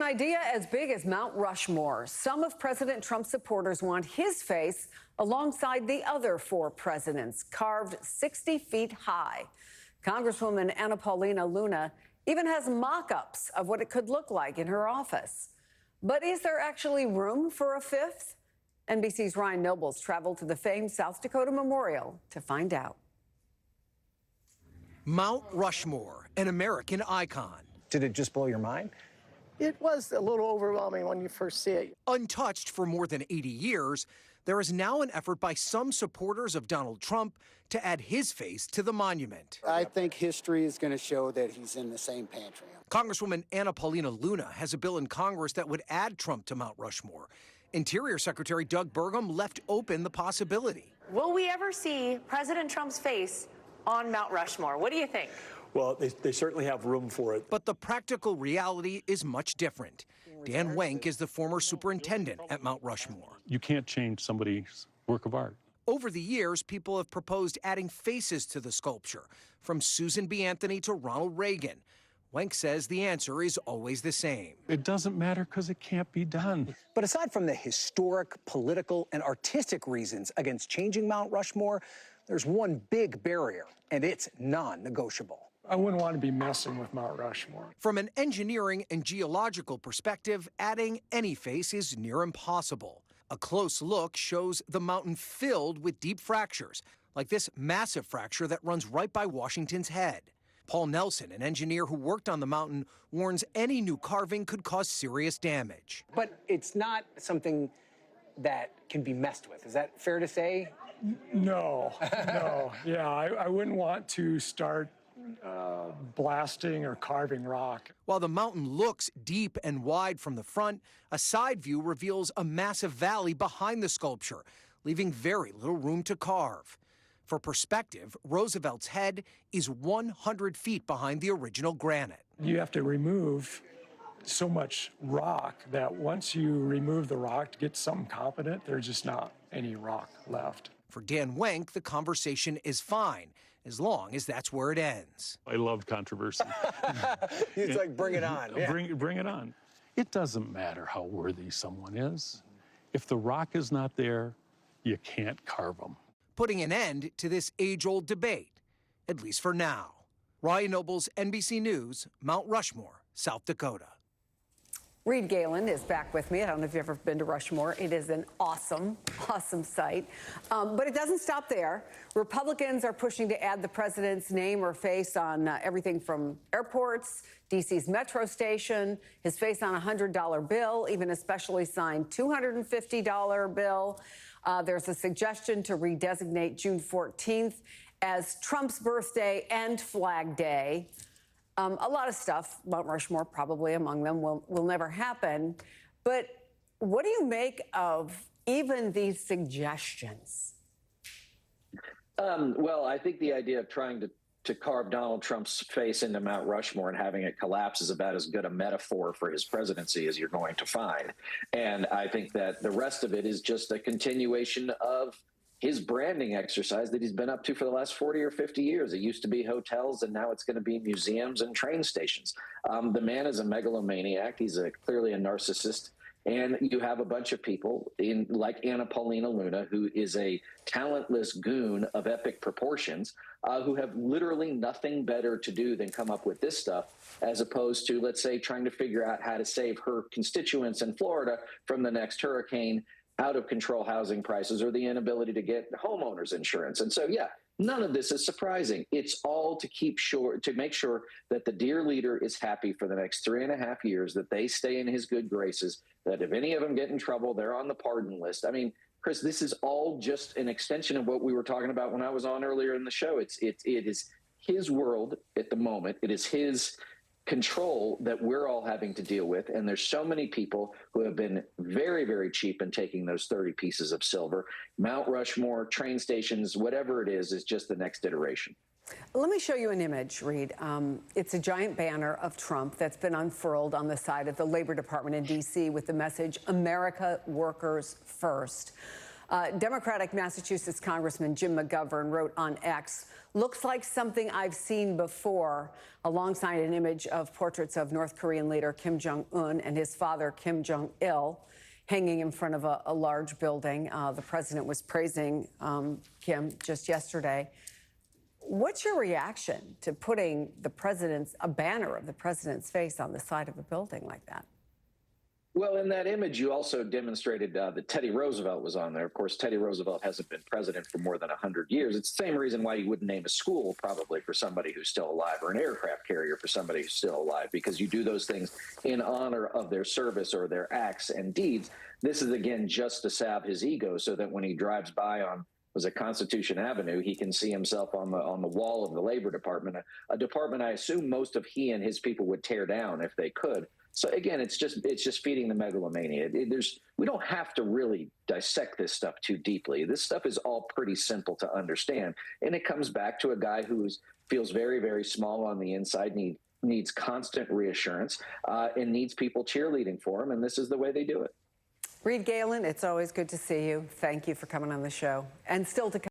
An idea as big as Mount Rushmore. Some of President Trump's supporters want his face alongside the other four presidents, carved 60 feet high. Congresswoman Anna Paulina Luna even has mock-ups of what it could look like in her office. But is there actually room for a fifth? NBC's Ryan Nobles traveled to the famed South Dakota Memorial to find out. Mount Rushmore, an American icon. Did it just blow your mind? It was a little overwhelming when you first see it. Untouched for more than 80 years, there is now an effort by some supporters of Donald Trump to add his face to the monument. I think history is going to show that he's in the same pantry. Congresswoman Anna Paulina Luna has a bill in Congress that would add Trump to Mount Rushmore. Interior Secretary Doug Burgum left open the possibility. Will we ever see President Trump's face on Mount Rushmore? What do you think? Well, they certainly have room for it. But the practical reality is much different. Dan Wenk is the former superintendent at Mount Rushmore. You can't change somebody's work of art. Over the years, people have proposed adding faces to the sculpture, from Susan B. Anthony to Ronald Reagan. Wenk says the answer is always the same. It doesn't matter because it can't be done. But aside from the historic, political, and artistic reasons against changing Mount Rushmore, there's one big barrier, and it's non-negotiable. I wouldn't want to be messing with Mount Rushmore. From an engineering and geological perspective, adding any face is near impossible. A close look shows the mountain filled with deep fractures, like this massive fracture that runs right by Washington's head. Paul Nelson, an engineer who worked on the mountain, warns any new carving could cause serious damage. But it's not something that can be messed with. Is that fair to say? No. Yeah, I wouldn't want to start blasting or carving rock. While the mountain looks deep and wide from the front, a side view reveals a massive valley behind the sculpture, leaving very little room to carve. For perspective, Roosevelt's head is 100 feet behind the original granite. You have to remove so much rock that once you remove the rock to get something competent, there's just not any rock left. For Dan Wenk, the conversation is fine, as long as that's where it ends. I love controversy. It's like, bring it on. Yeah. Bring it on. It doesn't matter how worthy someone is. If the rock is not there, you can't carve them. Putting an end to this age-old debate, at least for now. Ryan Nobles, NBC News, Mount Rushmore, South Dakota. Reed Galen is back with me. I don't know if you've ever been to Rushmore. It is an awesome site. But it doesn't stop there. Republicans are pushing to add the president's name or face on everything from airports, D.C.'s metro station, his face on a $100 bill, even a specially signed $250 bill. There's a suggestion to redesignate June 14th as Trump's birthday and Flag Day. A lot of stuff, Mount Rushmore probably among them, will never happen. But what do you make of even these suggestions? Well, I think the idea of trying to carve Donald Trump's face into Mount Rushmore and having it collapse is about as good a metaphor for his presidency as you're going to find. And I think that the rest of it is just a continuation of his branding exercise that he's been up to for the last 40 or 50 years. It used to be hotels, and now it's going to be museums and train stations. The man is a megalomaniac. He's clearly a narcissist. And you have a bunch of people like Anna Paulina Luna, who is a talentless goon of epic proportions, who have literally nothing better to do than come up with this stuff, as opposed to, let's say, trying to figure out how to save her constituents in Florida from the next hurricane, out of control housing prices, or the inability to get homeowners insurance. And so, yeah, none of this is surprising. It's all to make sure that the dear leader is happy for the next 3.5 years, that they stay in his good graces, that if any of them get in trouble, they're on the pardon list. I mean, Chris, this is all just an extension of what we were talking about when I was on earlier in the show. It is his world at the moment. It is his control that we're all having to deal with. And there's so many people who have been very, very cheap in taking those 30 pieces of silver. Mount Rushmore, train stations, whatever it is just the next iteration. Let me show you an image, Reed. It's a giant banner of Trump that's been unfurled on the side of the Labor Department in D.C. with the message, America Workers First. Democratic Massachusetts Congressman Jim McGovern wrote on X, "Looks like something I've seen before," alongside an image of portraits of North Korean leader Kim Jong-un and his father Kim Jong-il hanging in front of a large building. The president was praising Kim just yesterday. What's your reaction to putting a banner of the president's face on the side of a building like that? Well, in that image, you also demonstrated that Teddy Roosevelt was on there. Of course, Teddy Roosevelt hasn't been president for more than 100 years. It's the same reason why you wouldn't name a school probably for somebody who's still alive, or an aircraft carrier for somebody who's still alive, because you do those things in honor of their service or their acts and deeds. This is, again, just to salve his ego so that when he drives by on Constitution Avenue, he can see himself on the wall of the Labor Department, a department I assume most of he and his people would tear down if they could. So again, it's just feeding the megalomania. We don't have to really dissect this stuff too deeply. This stuff is all pretty simple to understand, and it comes back to a guy who feels very, very small on the inside, needs constant reassurance, and needs people cheerleading for him. And this is the way they do it. Reed Galen, it's always good to see you. Thank you for coming on the show. And still to come.